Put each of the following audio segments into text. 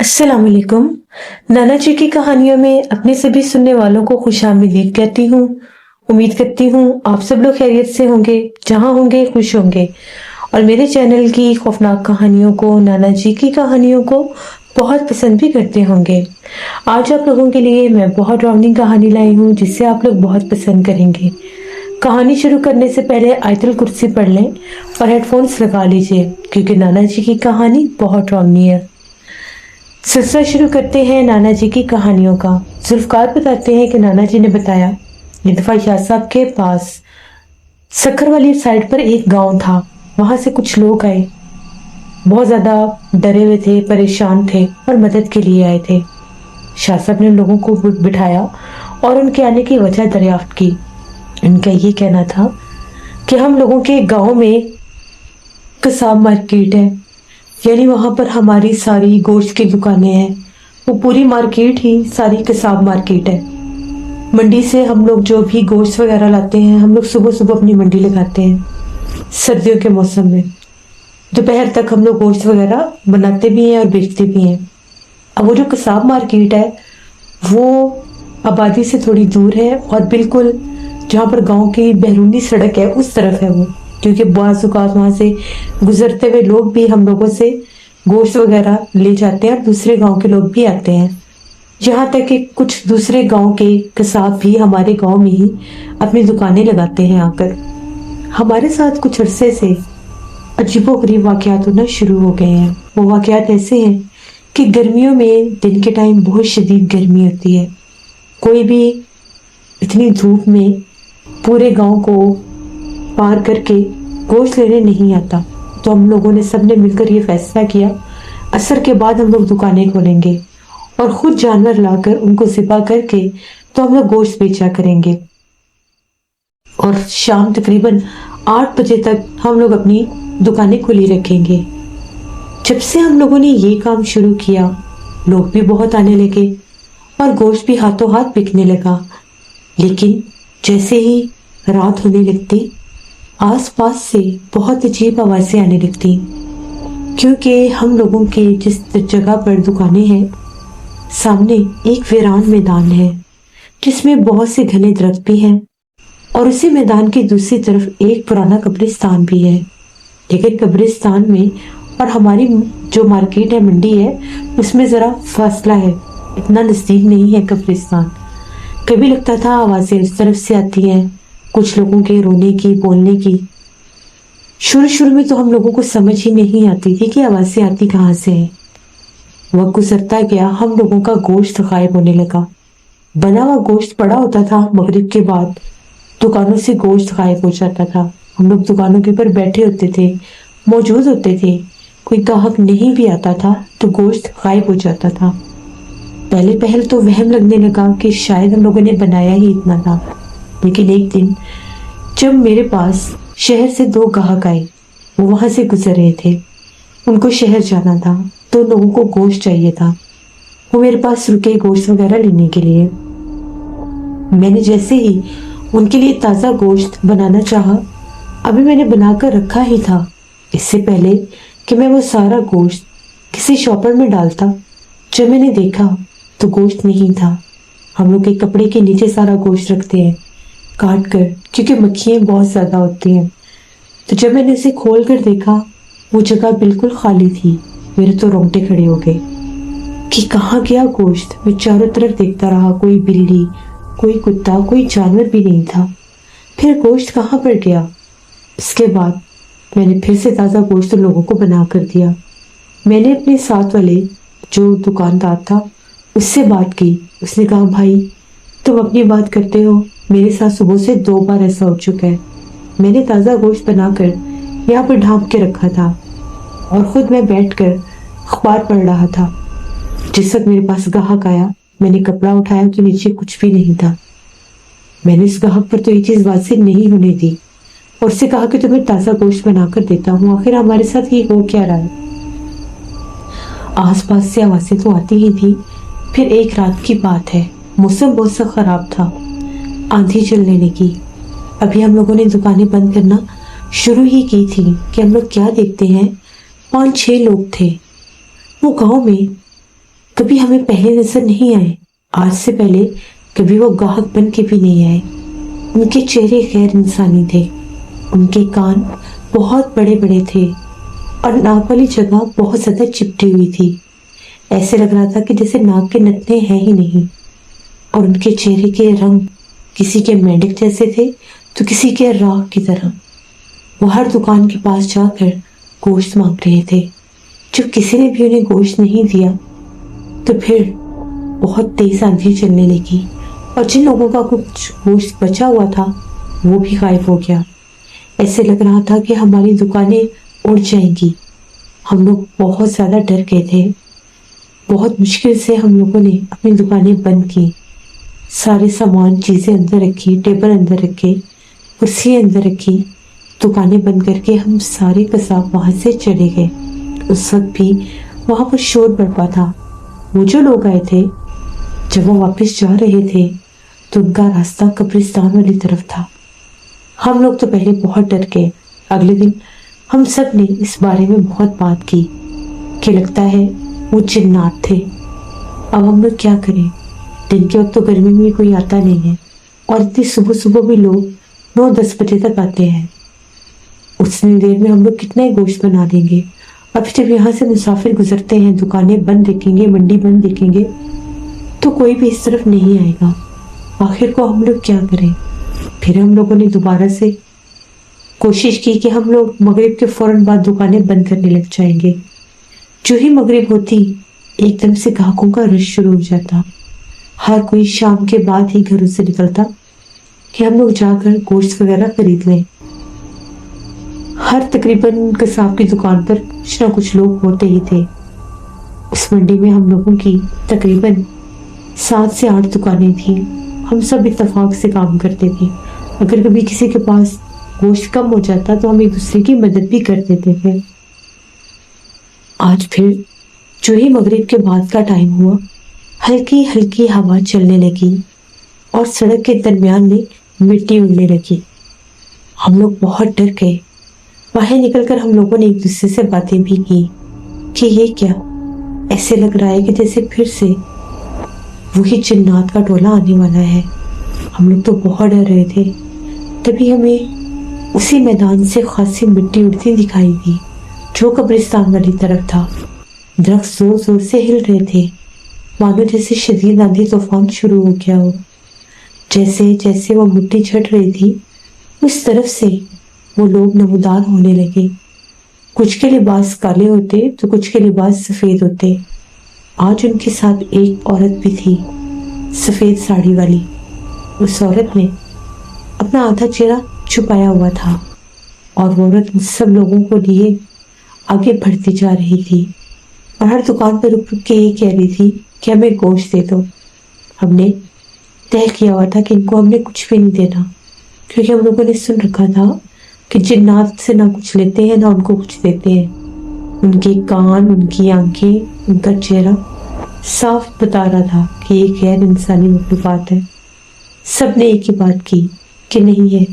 अस्सलाम वालेकुम। नाना जी की कहानियों में अपने सभी सुनने वालों को खुशामदीद कहती हूँ। उम्मीद करती हूँ आप सब लोग खैरियत से होंगे, जहाँ होंगे खुश होंगे और मेरे चैनल की खौफनाक कहानियों को, नाना जी की कहानियों को बहुत पसंद भी करते होंगे। आज आप लोगों के लिए मैं बहुत डरावनी कहानी लाई हूँ जिसे आप लोग बहुत पसंद करेंगे। कहानी शुरू करने से पहले आयतुल कुर्सी पढ़ लें और हेडफोन्स लगा लीजिए क्योंकि नाना जी की कहानी बहुत डरावनी है। सिलसिला शुरू करते हैं नाना जी की कहानियों का। जुल्फकार बताते हैं कि नाना जी ने बताया, ये दफा शाह साहब के पास सक्खर वाली साइड पर एक गांव था। वहां से कुछ लोग आए, बहुत ज्यादा डरे हुए थे, परेशान थे और मदद के लिए आए थे। शाह साहब ने लोगों को बिठाया और उनके आने की वजह दरियाफ्त की। उनका ये कहना था कि हम लोगों के गांव में कसाब मार्केट है, यानी वहां पर हमारी सारी गोश्त की दुकानें हैं। वो पूरी मार्केट ही सारी कसाब मार्केट है। मंडी से हम लोग जो भी गोश्त वगैरह लाते हैं, हम लोग सुबह सुबह अपनी मंडी लगाते हैं सर्दियों के मौसम में। दोपहर तक हम लोग गोश्त वगैरह बनाते भी हैं और बेचते भी हैं। अब वो जो कसाब मार्केट है वो आबादी से थोड़ी दूर है और बिल्कुल जहाँ पर गांव की बैरूनी सड़क है उस तरफ है वो, क्योंकि बाज़ औक़ात वहाँ से गुजरते हुए लोग भी हम लोगों से गोश्त वगैरह ले जाते हैं और दूसरे गांव के लोग भी आते हैं। यहाँ तक कि कुछ दूसरे गांव के कसाब भी हमारे गांव में ही अपनी दुकानें लगाते हैं आकर। हमारे साथ कुछ अरसे से अजीबोगरीब वाक़यात होना शुरू हो गए हैं। वो वाक़यात ऐसे हैं कि गर्मियों में दिन के टाइम बहुत शदीद गर्मी होती है। कोई भी इतनी धूप में पूरे गांव को पार करके गोश्त लेने नहीं आता। तो हम लोगों ने सबने मिलकर ये फैसला किया, असर के बाद हम लोग दुकानें खोलेंगे और खुद जानवर लाकर उनको ज़िबा करके तो हम लोग गोश्त बेचा करेंगे। और शाम तकरीबन 8 बजे तक हम लोग अपनी दुकानें खुली रखेंगे। जब से हम लोगों ने ये काम शुरू किया, लोग भी बहुत आने लगे और गोश्त भी हाथों हाथ बिकने लगा। लेकिन जैसे ही रात होने लगती, आसपास से बहुत अजीब आवाज़ें आने लगती, क्योंकि हम लोगों के जिस जगह पर दुकानें हैं सामने एक वीरान मैदान है जिसमें बहुत से घने दरख्त भी हैं और उसी मैदान की दूसरी तरफ एक पुराना कब्रिस्तान भी है। लेकिन कब्रिस्तान में और हमारी जो मार्केट है, मंडी है, उसमें ज़रा फासला है, इतना नज़दीक नहीं है कब्रिस्तान। कभी लगता था आवाज़ें उस तरफ से आती हैं, कुछ लोगों के रोने की, बोलने की। शुरू में तो हम लोगों को समझ ही नहीं आती थी कि आवाज़ें आती कहाँ से हैं। वक्त गुजरता गया, हम लोगों का गोश्त गायब होने लगा। बना हुआ गोश्त पड़ा होता था, मगरिब के बाद दुकानों से गोश्त गायब हो जाता था। हम लोग दुकानों के ऊपर बैठे होते थे, मौजूद होते थे, कोई ग्राहक नहीं भी आता था तो गोश्त गायब हो जाता था। पहले तो वहम लगने लगा कि शायद हम लोगों ने बनाया ही इतना था। लेकिन एक दिन जब मेरे पास शहर से 2 ग्राहक आए, वो वहाँ से गुजर रहे थे, उनको शहर जाना था तो लोगों को गोश्त चाहिए था। वो मेरे पास रुके गोश्त वगैरह लेने के लिए। मैंने जैसे ही उनके लिए ताज़ा गोश्त बनाना चाहा, अभी मैंने बनाकर रखा ही था, इससे पहले कि मैं वो सारा गोश्त किसी शॉपर में डालता, जब मैंने देखा तो गोश्त नहीं था। हम लोग एक कपड़े के नीचे सारा गोश्त रखते हैं काट कर, क्योंकि मक्खियाँ बहुत ज़्यादा होती हैं। तो जब मैंने उसे खोल कर देखा, वो जगह बिल्कुल खाली थी। मेरे तो रोंगटे खड़े हो गए कि कहाँ गया गोश्त। मैं चारों तरफ देखता रहा, कोई बिल्ली, कोई कुत्ता, कोई जानवर भी नहीं था। फिर गोश्त कहाँ पर गया? इसके बाद मैंने फिर से ताज़ा गोश्त लोगों को बना कर दिया। मैंने अपने साथ वाले जो दुकानदार था उससे बात की। उसने कहा, भाई तुम अपनी बात करते हो, मेरे साथ सुबह से 2 बार ऐसा हो चुका है। मैंने ताज़ा गोश्त बनाकर यहाँ पर ढाँप के रखा था और ख़ुद मैं बैठकर अखबार पढ़ रहा था। जिस वक्त मेरे पास ग्राहक आया, मैंने कपड़ा उठाया तो नीचे कुछ भी नहीं था। मैंने इस ग्राहक पर तो ये चीज़ वाज़ेह नहीं होने दी और उससे कहा कि तुम्हें ताज़ा गोश्त बनाकर देता हूँ, आखिर हमारे साथ ये हो क्या रहा है। आसपास से आवाज़ें तो आती ही थी। फिर एक रात की बात है, मौसम बहुत सा ख़राब था, आंधी चलने लगी। अभी हम लोगों ने दुकानें बंद करना शुरू ही की थी कि हम लोग क्या देखते हैं, 5-6 लोग थे। वो गांव में کبھی ہمیں پہلے نظر نہیں آئے، آج سے پہلے کبھی وہ گاہک بن کے بھی نہیں آئے۔ ان کے چہرے غیر انسانی تھے، ان کے کان بہت بڑے بڑے تھے اور ناک والی جگہ بہت زیادہ چپٹی ہوئی تھی۔ ایسے لگ رہا تھا کہ جیسے ناک کے نتنے ہیں ہی نہیں، اور ان کے چہرے کے رنگ کسی کے مینڈک جیسے تھے تو کسی کے راکھ کی طرح۔ وہ ہر دکان کے پاس جا کر گوشت مانگ رہے تھے۔ جب کسی نے بھی انہیں گوشت نہیں دیا تو پھر بہت تیز آندھی چلنے لگی اور جن لوگوں کا کچھ گوشت بچا ہوا تھا وہ بھی غائب ہو گیا۔ ایسے لگ رہا تھا کہ ہماری دکانیں اڑ جائیں گی۔ ہم لوگ بہت زیادہ ڈر گئے تھے۔ بہت مشکل سے ہم لوگوں نے اپنی دکانیں بند کی، سارے سامان چیزیں اندر رکھی، ٹیبل اندر رکھے، کرسی اندر رکھی، دکانیں بند کر کے ہم سارے قصاب وہاں سے چلے گئے۔ اس وقت بھی وہاں پر شور برپا تھا۔ وہ جو لوگ آئے تھے جب وہ واپس جا رہے تھے تو ان کا راستہ قبرستان والی طرف تھا۔ ہم لوگ تو پہلے بہت ڈر گئے۔ اگلے دن ہم سب نے اس بارے میں بہت بات کی کہ لگتا ہے وہ جنات تھے۔ اب ہم لوگ کیا کریں؟ دن کے وقت تو گرمی میں کوئی آتا نہیں ہے اور اتنی صبح صبح بھی لوگ 9-10 بجے تک آتے ہیں۔ اتنی دیر میں ہم لوگ کتنا ہی گوشت بنا دیں گے۔ اب جب یہاں سے مسافر گزرتے ہیں، دکانیں بند دیکھیں گے، منڈی بند دیکھیں گے تو کوئی بھی اس طرف نہیں آئے گا۔ آخر کو ہم لوگ کیا کریں؟ پھر ہم لوگوں نے دوبارہ سے کوشش کی کہ ہم لوگ مغرب کے فوراً بعد دکانیں بند کرنے لگ جائیں گے۔ جو ہی مغرب ہوتی ایک دم سے گاہکوں کا رش شروع ہو جاتا۔ ہر کوئی شام کے بعد ہی گھروں سے نکلتا کہ ہم لوگ جا کر گوشت وغیرہ خرید لیں۔ ہر تقریباً قصاب کی دکان پر کچھ نہ کچھ لوگ ہوتے ہی تھے۔ اس منڈی میں ہم لوگوں کی تقریباً 7 سے 8 دکانیں تھیں۔ ہم سب اتفاق سے کام کرتے تھے۔ اگر کبھی کسی کے پاس گوشت کم ہو جاتا تو ہم ایک دوسرے کی مدد بھی کر دیتے تھے۔ آج پھر جو ہی مغرب کے بعد کا ٹائم ہوا، ہلکی ہلکی ہوا چلنے لگی اور سڑک کے درمیان میں مٹی اڑنے لگی۔ ہم لوگ بہت ڈر گئے۔ باہر نکل کر ہم لوگوں نے ایک دوسرے سے باتیں بھی کی کہ یہ کیا؟ ایسے لگ رہا ہے کہ جیسے پھر سے وہی جنات کا ٹولہ آنے والا ہے۔ ہم لوگ تو بہت ڈر رہے تھے۔ تبھی ہمیں اسی میدان سے خاصی مٹی اڑتی دکھائی دی جو قبرستان والی طرف تھا۔ درخت زور زور سے ہل رہے تھے، مانو جیسے شدید آندھی طوفان شروع ہو گیا ہو۔ جیسے جیسے وہ مٹی چھٹ رہی تھی اس طرف سے وہ لوگ نمودار ہونے لگے۔ کچھ کے لباس کالے ہوتے تو کچھ کے لباس سفید ہوتے۔ آج ان کے ساتھ ایک عورت بھی تھی، سفید ساڑی والی۔ اس عورت نے اپنا آدھا چہرہ چھپایا ہوا تھا اور وہ عورت سب لوگوں کو لیے آگے بڑھتی جا رہی تھی اور ہر دکان پر رک رک کے یہ کہہ رہی تھی کہ ہمیں گوشت دے دو۔ ہم نے طے کیا ہوا تھا کہ ان کو ہم نے کچھ بھی نہیں دینا، کیونکہ ہم لوگوں نے سن رکھا تھا کہ جنات سے نہ کچھ لیتے ہیں نہ ان کو کچھ دیتے ہیں۔ ان کے کان، ان کی آنکھیں، ان کا چہرہ صاف بتا رہا تھا کہ یہ غیر انسانی مخلوقات ہے۔ سب نے ایک ہی بات کی کہ نہیں ہے۔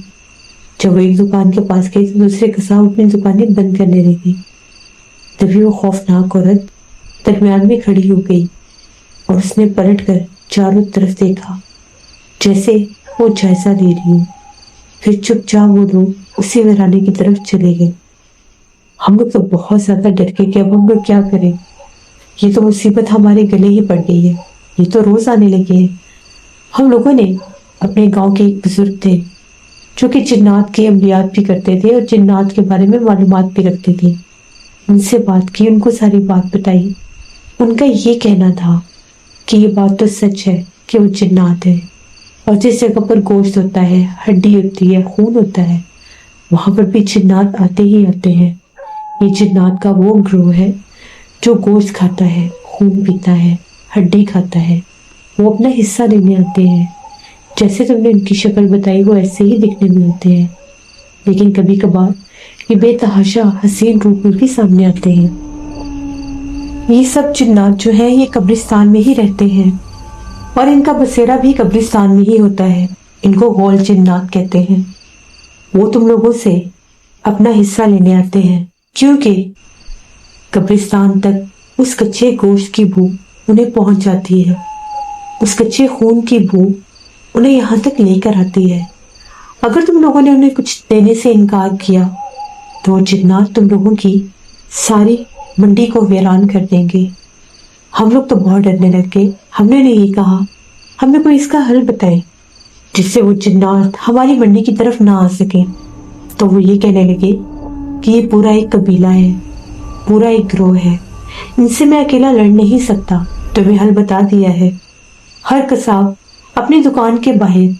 جب وہ ایک دکان کے پاس گئی تو دوسرے قصاب اپنی دکانیں بند کرنے لگی۔ تبھی وہ خوفناک عورت درمیان میں کھڑی ہو گئی اور اس نے پلٹ کر چاروں طرف دیکھا جیسے وہ جائزہ لے رہی ہوں۔ پھر چپ چاپ وہ لوگ اسی ویرانے کی طرف چلے گئے۔ ہم لوگ تو بہت زیادہ ڈر گئے کہ اب ہم لوگ کیا کریں؟ یہ تو مصیبت ہمارے گلے ہی پڑ گئی ہے، یہ تو روز آنے لگے ہیں۔ ہم لوگوں نے اپنے گاؤں کے ایک بزرگ تھے جو کہ جنات کے عملیات بھی کرتے تھے اور جنات کے بارے میں معلومات بھی رکھتے تھے، ان سے بات کی، ان کو ساری بات بتائی۔ ان کا یہ کہنا تھا کہ یہ بات تو سچ ہے کہ وہ جنات ہے، اور جس جگہ پر گوشت ہوتا ہے، ہڈی ہوتی ہے، خون ہوتا ہے، وہاں پر بھی جنات آتے ہی آتے ہیں۔ یہ جنات کا وہ گروہ ہے جو گوشت کھاتا ہے، خون پیتا ہے، ہڈی کھاتا ہے۔ وہ اپنا حصہ لینے آتے ہیں۔ جیسے تم نے ان کی شکل بتائی وہ ایسے ہی دکھنے میں ہوتے ہیں، لیکن کبھی کبھار یہ بے تحاشا حسین روپ میں بھی سامنے آتے ہیں۔ یہ سب جنات جو ہیں یہ قبرستان میں ہی رہتے ہیں اور ان کا بسیرا بھی قبرستان میں ہی ہوتا ہے۔ ان کو غول جنات کہتے ہیں۔ وہ تم لوگوں سے اپنا حصہ لینے آتے ہیں کیونکہ قبرستان تک اس کچے گوشت کی بو انہیں پہنچ جاتی ہے. اس کچے خون کی بو انہیں یہاں تک لے کر آتی ہے. اگر تم لوگوں نے انہیں کچھ دینے سے انکار کیا تو وہ جنات تم لوگوں کی ساری منڈی کو ویران کر دیں گے. ہم لوگ تو بہت ڈرنے لگے. ہم نے یہی کہا ہمیں کوئی اس کا حل بتائے جس سے وہ جنات ہماری منڈی کی طرف نہ آ سکے. تو وہ یہ کہنے لگے کہ یہ پورا ایک قبیلہ ہے, پورا ایک گروہ ہے, ان سے میں اکیلا لڑ نہیں سکتا. تمہیں حل بتا دیا ہے. ہر قصاب اپنی دکان کے باہر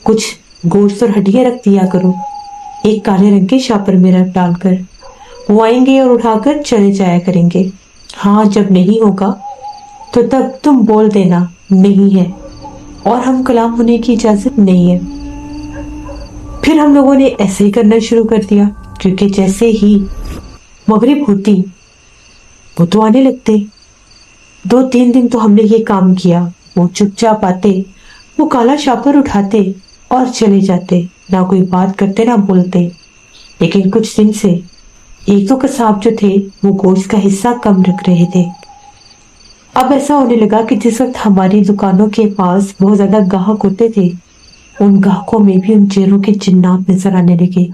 کچھ گوشت اور ہڈیاں رکھ دیا کرو, ایک کالے رنگ کے شاپر میں رکھ ڈال کر. وہ آئیں گے اور اٹھا کر چلے جایا کریں گے. ہاں, جب نہیں ہوگا تو تب تم بول دینا نہیں ہے اور ہم کلام ہونے کی اجازت نہیں ہے. پھر ہم لوگوں نے ایسے ہی کرنا شروع کر دیا, کیونکہ جیسے ہی مغرب ہوتی وہ تو آنے لگتے. 2-3 دن تو ہم نے یہ کام کیا. وہ چپ چاپ آتے, وہ کالا شاپر اٹھاتے اور چلے جاتے, نہ کوئی بات کرتے نہ بولتے. لیکن کچھ دن سے ایک دو قصاب جو تھے وہ گوشت کا حصہ کم رکھ رہے تھے. اب ایسا ہونے لگا کہ جس وقت ہماری دکانوں کے پاس بہت زیادہ گاہک ہوتے تھے, ان گاہکوں میں بھی ان چہروں کے جنات نظر آنے لگے.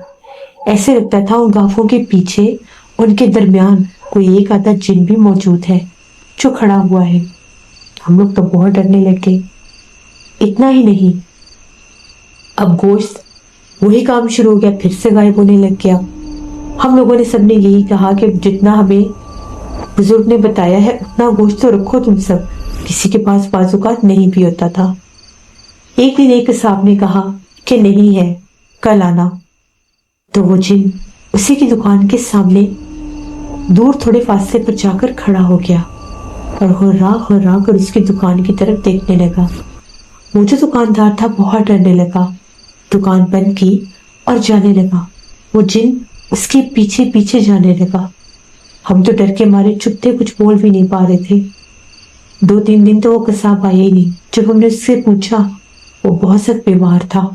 ایسے لگتا تھا ان گاہکوں کے پیچھے ان کے درمیان کوئی ایک آدھا جن بھی موجود ہے جو کھڑا ہوا ہے. ہم لوگ تو بہت ڈرنے لگے. اتنا ہی نہیں, اب گوشت وہی کام شروع ہو گیا, پھر سے غائب ہونے لگ گیا. ہم لوگوں نے سب نے یہی کہا کہ جتنا ہمیں بزرگ نے بتایا ہے اتنا گوشت تو رکھو تم سب. کسی کے پاس بعض اوقات نہیں بھی ہوتا تھا. ایک دن ایک صاحب نے کہا کہ نہیں ہے, کل آنا. تو وہ جن اسی کی دکان کے سامنے دور تھوڑے فاصلے پر جا کر کھڑا ہو گیا اور ہرا کر اس کی دکان کی طرف دیکھنے لگا. وہ جو دکاندار تھا بہت ڈرنے لگا, دکان بند کی اور جانے لگا. وہ جن اس کے پیچھے پیچھے جانے لگا. ہم تو ڈر کے مارے چپ تھے, کچھ بول بھی نہیں پا رہے تھے. 2-3 دن تو وہ قصاب آیا ہی نہیں. جب ہم نے اس سے پوچھا, وہ بہت سخت بیمار تھا.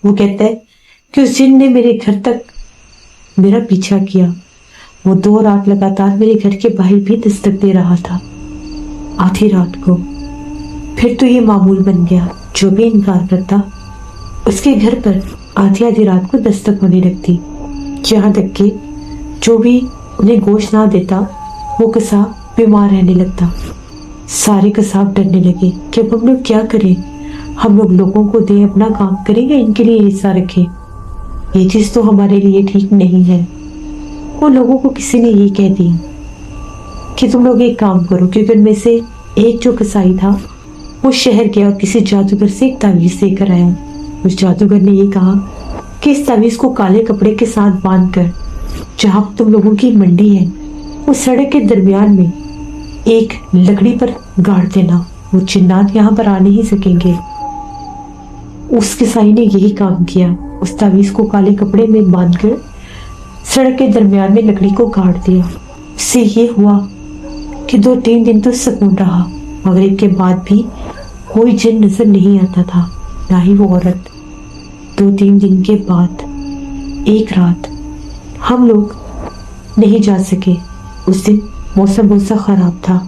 وہ کہتا ہے کہ اس جن نے میرے گھر تک میرا پیچھا کیا. وہ 2 رات لگاتار میرے گھر کے باہر بھی دستک دے رہا تھا, آدھی رات کو. پھر تو یہ معمول بن گیا, جو بھی انکار کرتا اس کے گھر پر آدھی رات کو دستک ہونے لگتی. یہاں تک کہ جو بھی انہیں گوشت نہ دیتا وہ قصاب بیمار رہنے لگتا. سارے قصاب ڈرنے لگے کہ اب ہم لوگ کیا کریں. ہم لوگ لوگوں کو دیں, اپنا کام کریں گے, ان کے لیے حصہ رکھیں. یہ چیز تو ہمارے لیے ٹھیک نہیں ہے. وہ لوگوں کو کسی نے یہ کہہ دی کہ تم لوگ ایک کام کرو, کیونکہ ان میں سے ایک جو قصائی تھا وہ شہر گیا اور کسی جادوگر سے ایک تعویذ دے کر آیا. اس جادوگر نے یہ کہا کہ اس تعویذ کو کالے کپڑے کے ساتھ باندھ کر جہاں تم لوگوں کی منڈی ہے اس سڑک کے درمیان میں ایک لکڑی پر گاڑ دینا. وہ جنات یہاں پر آ نہیں سکیں گے. اس قصائی نے یہی کام کیا. اس تعویذ کو کالے کپڑے میں باندھ کر سڑک کے درمیان میں لکڑی کو گاڑ دیا. اس سے یہ ہوا کہ 2-3 دن تو سکون رہا. مغرب کے بعد بھی کوئی جن نظر نہیں آتا تھا, نہ ہی وہ عورت. 2-3 دن کے بعد ایک رات ہم لوگ نہیں جا سکے. اس دن موسم بہت سا خراب تھا.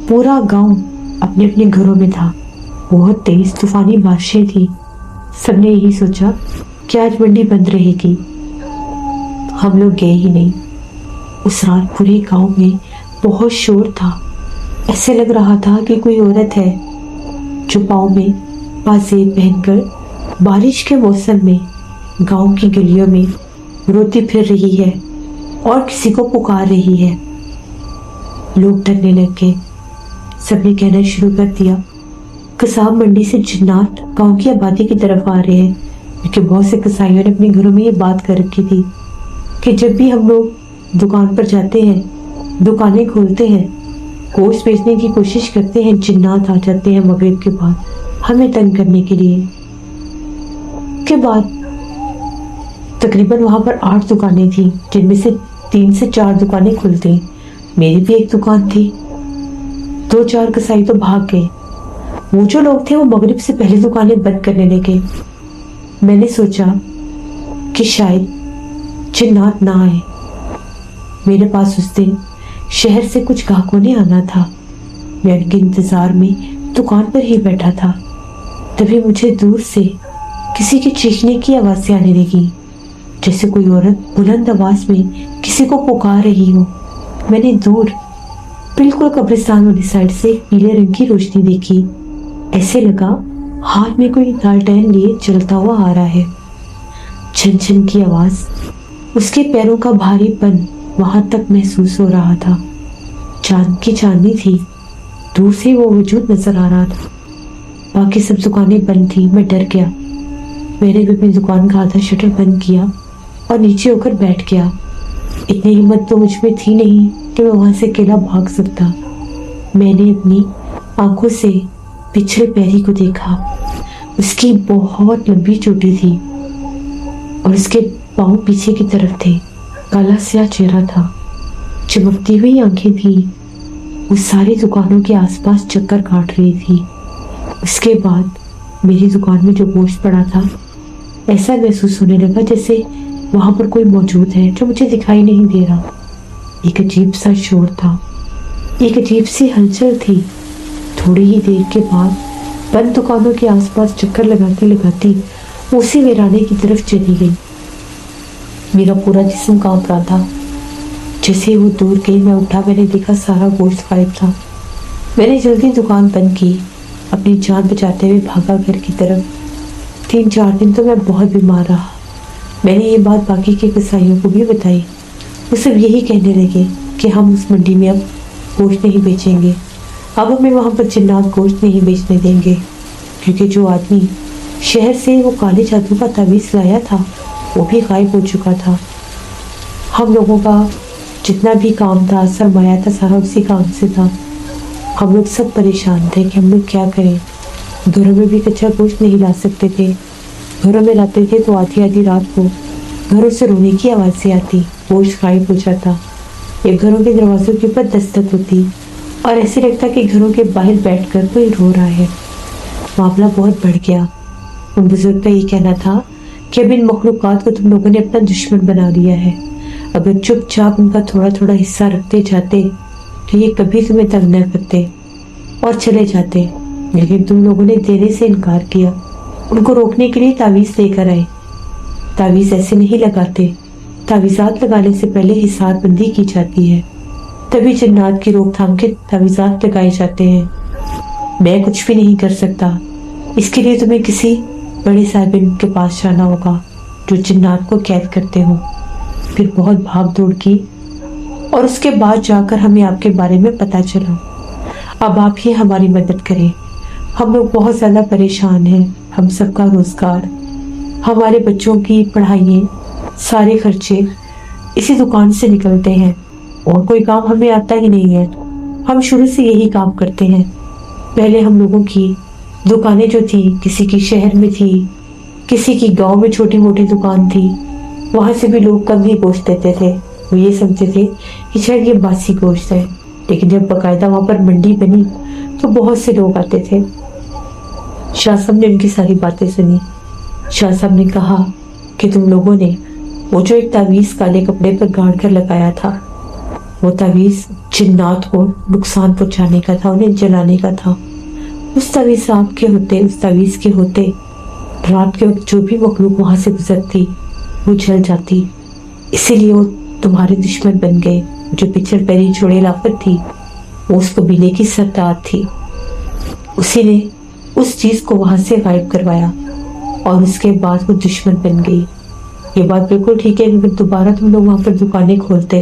پورا گاؤں اپنے اپنے گھروں میں تھا. بہت تیز طوفانی بارشیں تھی. سب نے یہی سوچا کہ آج منڈی بند رہے گی. ہم لوگ گئے ہی نہیں. اس رات پورے گاؤں میں بہت شور تھا. ایسے لگ رہا تھا کہ کوئی عورت ہے جو پاؤں میں بازیب پہن کر بارش کے موسم میں گاؤں کی گلیوں میں روتی پھر رہی ہے اور کسی کو پکار رہی ہے. لوگ ڈرنے لگ گئے. سب نے کہنا شروع کر دیا قصاب منڈی سے جنات گاؤں کی آبادی کی طرف آ رہے ہیں, کیونکہ بہت سے قصائیوں نے اپنے گھروں میں یہ بات کر رکھی تھی کہ جب بھی ہم لوگ دکان پر جاتے ہیں, دکانیں کھولتے ہیں, گوشت بیچنے کی کوشش کرتے ہیں, جنات آ جاتے ہیں مغرب کے بعد ہمیں تنگ کرنے کے لیے. کے بعد تقریباً وہاں پر 8 دکانیں تھیں, جن میں سے 3 سے 4 دکانیں کھلتی. میری بھی ایک دکان تھی. 2-4 قصائی تو بھاگ گئے. وہ جو لوگ تھے وہ مغرب سے پہلے دکانیں بند کرنے لگے. میں نے سوچا کہ شاید جنات نہ آئے. میرے پاس اس دن شہر سے کچھ گاہکوں نے آنا تھا. मैं उनके इंतजार में दुकान पर ही बैठा था। तभी मुझे दूर से किसी के चीखने की आवाज़ें आने लगी, जैसे कोई औरत बुलंद आवाज में किसी को पुकार रही हो। मैंने दूर बिल्कुल कब्रिस्तान वाली साइड से एक पीले रंग की रोशनी देखी। ऐसे लगा हाथ में कोई लालटेन लिए चलता हुआ आ रहा है। छन छन की आवाज, उसके पैरों का भारीपन वहां तक महसूस हो रहा था। चांद की चांदनी थी, दूर से वो वजूद नजर आ रहा था। बाकी सब दुकानें बंद थी। मैं डर गया। मैंने भी अपनी दुकान का आधा शटर बंद किया और नीचे होकर बैठ गया। इतनी हिम्मत तो मुझ में थी नहीं कि मैं वहां से अकेला भाग सकता। मैंने अपनी आंखों से पिछले पैरी को देखा। उसकी बहुत लंबी चोटी थी और उसके पांव पीछे की तरफ थे। काला स्याह चेहरा था, चमकती हुई आंखें थी। वो सारी दुकानों के आसपास चक्कर काट रही थी। उसके बाद मेरी दुकान में जो गोश्त पड़ा था, ऐसा महसूस होने लगा जैसे वहां पर कोई मौजूद है जो मुझे दिखाई नहीं दे रहा। एक अजीब सा शोर था, एक अजीब सी हलचल थी। थोड़ी ही देर के बाद बंद दुकानों के आसपास चक्कर लगाती लगाती उसी वीराने की तरफ चली गई। मेरा पूरा जिस्म कांप रहा था। जैसे वो दूर गई, मैं उठा, मैंने देखा सारा गोश्त गायब था। मैंने जल्दी दुकान बंद की, अपनी जान बचाते हुए भागा घर की तरफ। 3-4 दिन तो मैं बहुत बीमार रहा। मैंने ये बात बाकी के कसाईयों को भी बताई। वो सब यही कहने लगे कि हम उस मंडी में अब गोश्त नहीं बेचेंगे, अब हमें वहाँ पर जिन्नात गोश्त नहीं बेचने देंगे, क्योंकि जो आदमी शहर से वो काले जादू का तावीज़ लाया था वो भी गायब हो चुका था। हम लोगों का जितना भी काम था, सरमाया था, सारा उसी काम से था। हम लोग सब परेशान थे कि हम लोग क्या करें। घरों में भी कच्चा गोश्त नहीं ला सकते थे। घरों में लाते थे तो आधी आधी रात को घरों से रोने की आवाज़ें आती, गोश्त गायब हो जाता। ये घरों के दरवाजों के ऊपर दस्तक होती और ऐसे लगता कि घरों के बाहर बैठकर कोई रो रहा है। मामला बहुत बढ़ गया। उन बुजुर्ग का ये कहना था कि अब इन मखलूक़ात को तुम लोगों ने अपना दुश्मन बना लिया है। अगर चुपचाप उनका थोड़ा थोड़ा हिस्सा रखते जाते तो ये कभी तुम्हें तंग न करते और चले जाते, लेकिन तुम लोगों ने देने से इनकार किया। उनको रोकने के लिए तावीज़ लेकर आए। तावीज़ ऐसे नहीं लगाते, तावीज़ात लगाने से पहले हिसार बंदी की जाती है, तभी जिन्नात की रोकथाम के तावीज़ात लगाए जाते हैं। मैं कुछ भी नहीं कर सकता। इसके लिए तुम्हें किसी बड़े साहिब के पास जाना होगा जो जिन्नात को कैद करते हो। फिर बहुत भाग दौड़ की और उसके बाद जाकर हमें आपके बारे में पता चला। अब आप ही हमारी मदद करें। हम लोग बहुत ज़्यादा परेशान हैं। हम सबका रोज़गार, हमारे बच्चों की पढ़ाइयाँ, सारे खर्चे इसी दुकान से निकलते हैं और कोई काम हमें आता ही नहीं है। हम शुरू से यही काम करते हैं। पहले हम लोगों की दुकानें जो थी, किसी की शहर में थी, किसी की गांव में छोटी मोटी दुकान थी, वहाँ से भी लोग कम ही गोश्त देते थे। वो ये समझते थे कि शायद ये बासी गोश्त है, लेकिन जब बाकायदा वहाँ पर मंडी बनी तो बहुत से लोग आते थे। शाह साहब ने उनकी सारी बातें सुनी। शाह साहब ने कहा कि तुम लोगों ने वो जो एक तावीज़ काले कपड़े पर गाड़ कर लगाया था, वो तावीज़ जिन्नात को नुकसान पहुंचाने का था, उन्हें जलाने का था। उस तावीज़ साहब के होते, उस तावीज़ के होते रात के वक्त जो भी मखलूक वहाँ से गुजरती वो जल जाती। इसीलिए वो तुम्हारे दुश्मन बन गए। जो पिछड़ पैरी छोड़े लाफत थी वो उस कबीले की सरदार थी। उसी ने उस चीज़ को वहाँ से गायब करवाया और उसके बाद वो दुश्मन बन गई। ये बात बिल्कुल ठीक है। अगर दोबारा तुम लोग वहाँ पर दुकानें खोलते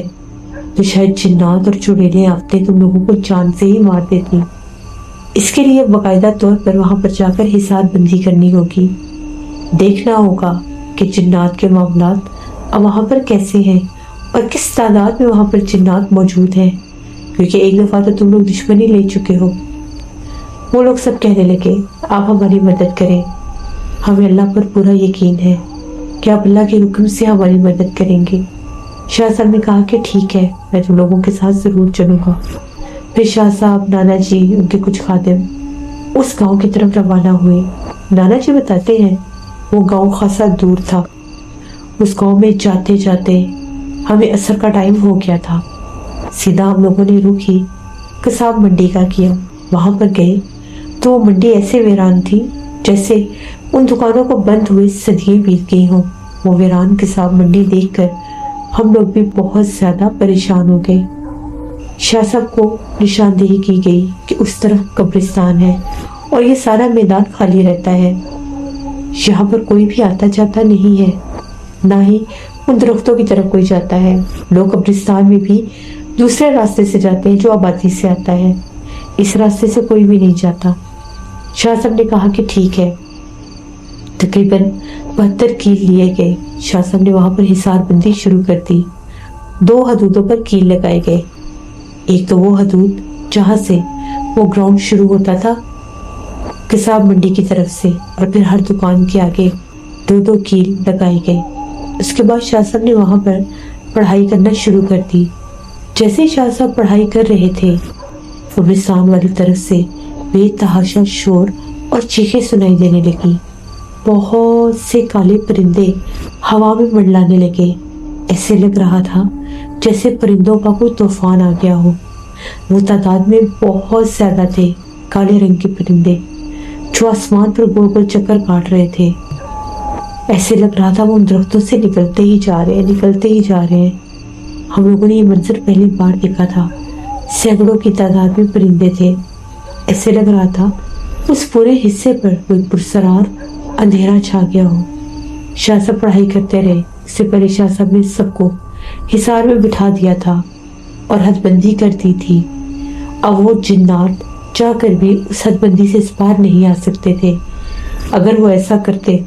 तो शायद जिन्नात और चुड़ैलें आते तुम लोगों को जान से ही मार देती। इसके लिए बाकायदा तौर पर वहाँ पर जाकर हिसार बंदी करनी होगी। देखना होगा कि जिन्नात के मामलात अब वहाँ पर कैसे हैं और किस तादाद में वहाँ पर जिन्नात मौजूद हैं, क्योंकि एक दफ़ा तो तुम लोग दुश्मनी ले चुके हो। वो लोग सब कहने लगे आप हमारी मदद करें। हमें अल्लाह पर पूरा यकीन है कि आप अल्लाह के हुक्म से हमारी मदद करेंगे। शाह साहब ने कहा कि ठीक है, मैं तुम लोगों के साथ ज़रूर चलूँगा। फिर शाह साहब, नाना जी, उनके कुछ खादिम उस गांव की तरफ रवाना हुए। नाना जी बताते हैं वो गांव खासा दूर था। उस गांव में जाते जाते हमें असर का टाइम हो गया था। सीधा हम लोगों ने रुख ही कसाब मंडी का किया। वहां पर गए तो वो मंडी ऐसे वीरान थी जैसे उन दुकानों को बंद हुए सदियां बीत गई हों। वो वीरान किताब मंडी देखकर हम लोग भी बहुत ज्यादा परेशान हो गए। शाह साहब को निशानदेही की गई कि उस तरफ कब्रिस्तान है और ये सारा मैदान खाली रहता है। यहाँ पर कोई भी आता जाता नहीं है, ना ही उन दरख्तों की तरफ कोई जाता है। लोग कब्रिस्तान में भी दूसरे रास्ते से जाते हैं जो आबादी से आता है, इस रास्ते से कोई भी नहीं जाता। शाह साहब ने कहा कि ठीक है। तकरीबन 72 कील लिए गए। शाह साहब ने वहां पर हिसारबंदी शुरू कर दी। 2 हदूदों पर कील लगाए गए। एक तो वो हदूद जहां से वो ग्राउंड शुरू होता था किताब मंडी की तरफ से, और फिर हर दुकान के आगे 2-2 कील लगाए गए। उसके बाद शाह साहब ने वहां पर पढ़ाई करना शुरू कर दी। जैसे शाह साहब पढ़ाई कर रहे थे, कब्रिस्तान वाली तरफ से बेतहाशा शोर और चीखें सुनाई देने लगी। बहुत से काले परिंदे हवा में मंडलाने लगे। ऐसे लग रहा था जैसे परिंदों का कोई तूफान आ गया हो। वो तादाद में बहुत ज्यादा थे, काले रंग के परिंदे जो आसमान पर गोल गोल चक्कर काट रहे थे। ऐसे लग रहा था वो उन दरख्तों से निकलते ही जा रहे हैं, निकलते ही जा रहे हैं। हम लोगों ने ये मंजर पहली बार देखा था। सैकड़ों की तादाद में परिंदे थे। ऐसे लग रहा था उस पूरे हिस्से पर कोई पुरसरार अंधेरा छा गया हो। शाह साहब पढ़ाई करते रहे। इससे पहले शाह साहब ने सबको हिसार में बिठा दिया था और हदबंदी कर दी थी। अब वो जिन्नात जाकर भी उस हदबंदी से इस पार नहीं आ सकते थे। अगर वो ऐसा करते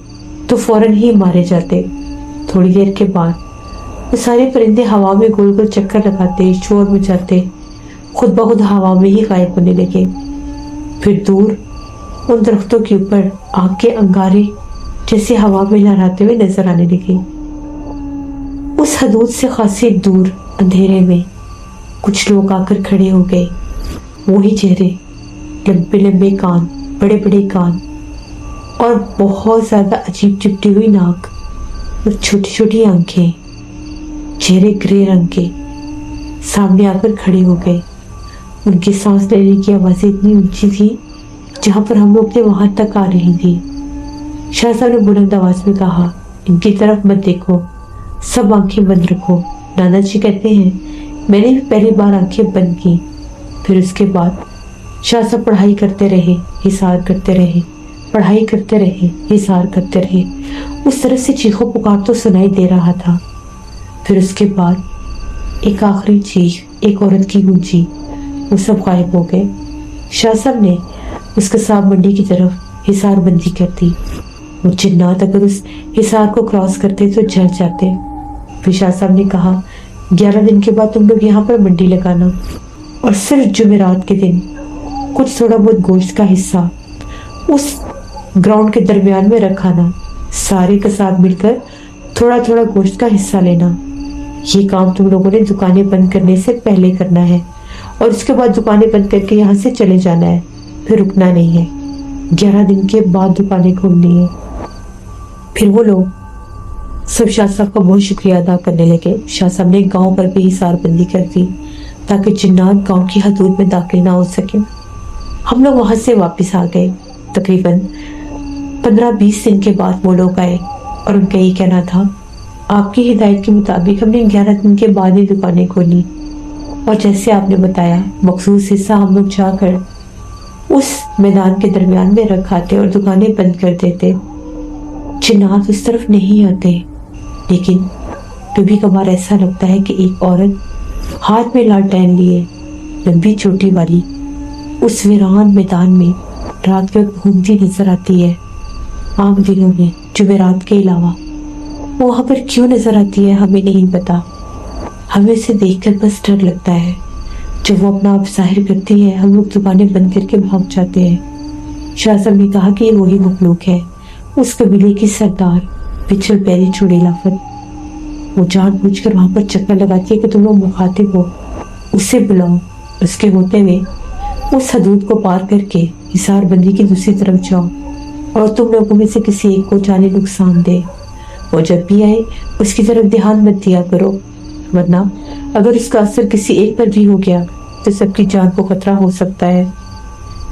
तो फौरन ही मारे जाते। थोड़ी देर के बाद वो सारे परिंदे हवा में गोल गोल चक्कर लगाते, शोर मचाते, खुद ब खुद हवा में ही गायब होने लगे। फिर दूर उन दरख्तों के ऊपर आग के अंगारे जैसे हवा में लहराते हुए नजर आने लगे। उस हदूद से खासी दूर अंधेरे में कुछ लोग आकर खड़े हो गए। वही चेहरे, लंबे लंबे कान, बड़े बड़े कान और बहुत ज्यादा अजीब चिपटी हुई नाक और छोटी छोटी आंखें, चेहरे ग्रे रंग के, सामने आकर खड़े हो गए। उनकी सांस लेने की आवाजें इतनी ऊंची थी जहां पर हम लोग थे वहां तक आ रही थी। शाह साहब ने बुलंद आवाज में कहा, इनकी तरफ मत देखो, सब आंखें बंद रखो। नाना जी कहते हैं मैंने भी पहली बार आंखें बंद की। फिर उसके बाद शाह साहब पढ़ाई करते रहे, हिसार करते रहे, पढ़ाई करते रहे, हिसार करते रहे। उस तरफ से चीखों पुकार तो सुनाई दे रहा था। फिर उसके बाद एक आखिरी चीख एक औरत की गूंजी। वो सब गायब हो गए। शाह साहब ने उस कसाब मंडी की तरफ हिसार बंदी कर दी। वो जिन्नात अगर उस हिसार को क्रॉस करते तो जल जाते। फिर शाह साहब ने कहा, 11 दिन के बाद तुम लोग यहाँ पर मंडी लगाना और सिर्फ जुमेरात के दिन कुछ थोड़ा बहुत गोश्त का हिस्सा उस ग्राउंड के दरमियान में रखाना। सारे कसाब मिलकर थोड़ा थोड़ा गोश्त का हिस्सा लेना। ये काम तुम लोगों ने दुकानें बंद करने से पहले करना है और उसके बाद दुकानें बंद करके यहाँ से चले जाना है, फिर रुकना नहीं है। 11 दिन के बाद दुकानें खोलनी है। फिर वो लोग सब शाह साहब का बहुत शुक्रिया अदा करने लगे। शाह साहब ने गांव पर भी हिसारबंदी कर दी ताकि जिन्नात गांव की हदूद में दाखिल ना हो सके। हम लोग वहां से वापस आ गए। तकरीबन 15-20 दिन के बाद वो लोग आए और उनका यही कहना था, आपकी हिदायत के मुताबिक हमने 11 दिन के बाद ही दुकानें खोली और जैसे आपने बताया मखसूस हिस्सा हम लोग जाकर उस मैदान के दरमियान में रखाते और दुकानें बंद कर देते। जिन्नात उस तरफ नहीं आते, लेकिन कभी कभार ऐसा लगता है कि एक औरत हाथ में लालटेन लिए, लंबी चोटी वाली, उस वीरान मैदान में रात के वक्त घूमती नजर आती है। आम दिनों में जुमेरात के अलावा वो वहां पर क्यों नजर आती है हमें नहीं पता। हमें उसे देखकर बस डर लगता है। जब वो अपना आप जाहिर करती है हम लोग दुकानें बंद करके भाग जाते हैं। शाह साहब ने कहा कि ये वही मखलूक है, उस कबीले की सरदार पिछल पैरी चुड़ैलाफत। वो जानबूझकर वहां पर चक्कर लगाती है कि तुम लोग मुखातिब हो, उसे बुलाओ। उसके होते हुए उस हदूद को पार करके हिसार बंदी की दूसरी तरफ जाओ और तुम लोगों में से किसी एक को जाने नुकसान दे। वो जब भी आए उसकी तरफ ध्यान मत दिया करो, वरना अगर उसका असर किसी एक पर भी हो गया तो सबकी जान को खतरा हो सकता है।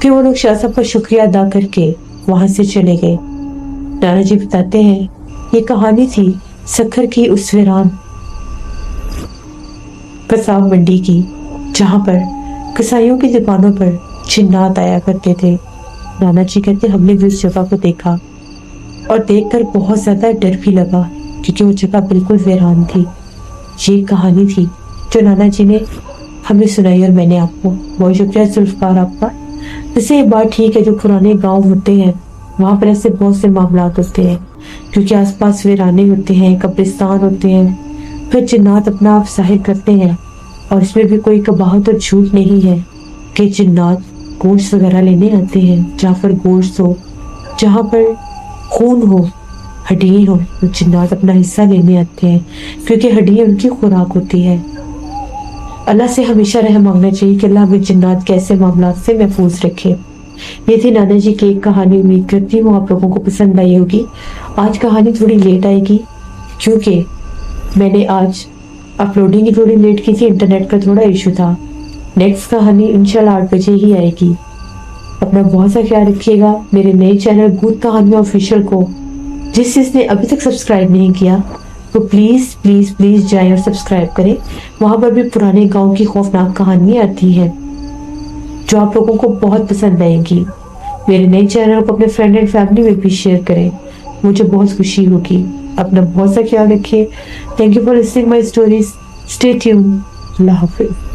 फिर वो लोग शाह साहब का शुक्रिया अदा करके वहां से चले गए। नाना जी बताते हैं ये कहानी थी सक्खर की उस वीरान कसाब मंडी की, जहां पर कसाईयों की दुकानों पर जिन्नात आया करते थे। नाना जी कहते हमने भी उस जगह को देखा और देखकर बहुत ज्यादा डर भी लगा, क्योंकि वो जगह बिल्कुल वीरान थी। ये कहानी थी जो नाना जी ने हमें सुनाई और मैंने आपको। बहुत शुक्रिया जुल्फकार आपका। वैसे ये बात ठीक है, जो पुराने गांव होते हैं वहां पर ऐसे बहुत से मामला होते हैं, क्योंकि आसपास वीराने होते हैं, कब्रिस्तान होते हैं, फिर जिन्नात अपना आप जाहिर करते हैं। और इसमें भी कोई कबाहत और झूठ नहीं है कि जिन्नात गोश्त वगैरह लेने आते हैं। जहाँ पर गोश्त हो, जहाँ पर खून हो, हड्डी हो, तो जिन्नात अपना हिस्सा लेने आते हैं, क्योंकि हड्डी उनकी खुराक होती है। अल्लाह से हमेशा रहम मांगना चाहिए कि अल्लाह हमें जिन्नात के ऐसे मामलात से महफूज रखे। ये थी नाना जी की एक कहानी। उम्मीद करती हूँ आप लोगों को पसंद आई होगी। आज कहानी थोड़ी लेट आएगी, क्योंकि मैंने आज अपलोडिंग ही थोड़ी लेट की थी, इंटरनेट का थोड़ा इशू था। नेक्स्ट कहानी इंशाल्लाह 8 बजे ही आएगी। अपना बहुत सा ख्याल रखिएगा। मेरे नए चैनल भूत कहानियाँ ऑफिशियल को जिसने अभी तक सब्सक्राइब नहीं किया, तो प्लीज़ प्लीज़ प्लीज़ जाएं और सब्सक्राइब करें। वहाँ पर भी पुराने गांव की खौफनाक कहानियाँ आती हैं जो आप लोगों को बहुत पसंद आएंगी। मेरे नए चैनल को अपने फ्रेंड एंड फैमिली में भी शेयर करें, मुझे बहुत खुशी होगी। अपना बहुत सा ख्याल रखिए। Thank you for listening my stories. Stay tuned. अल्लाह हाफिज़।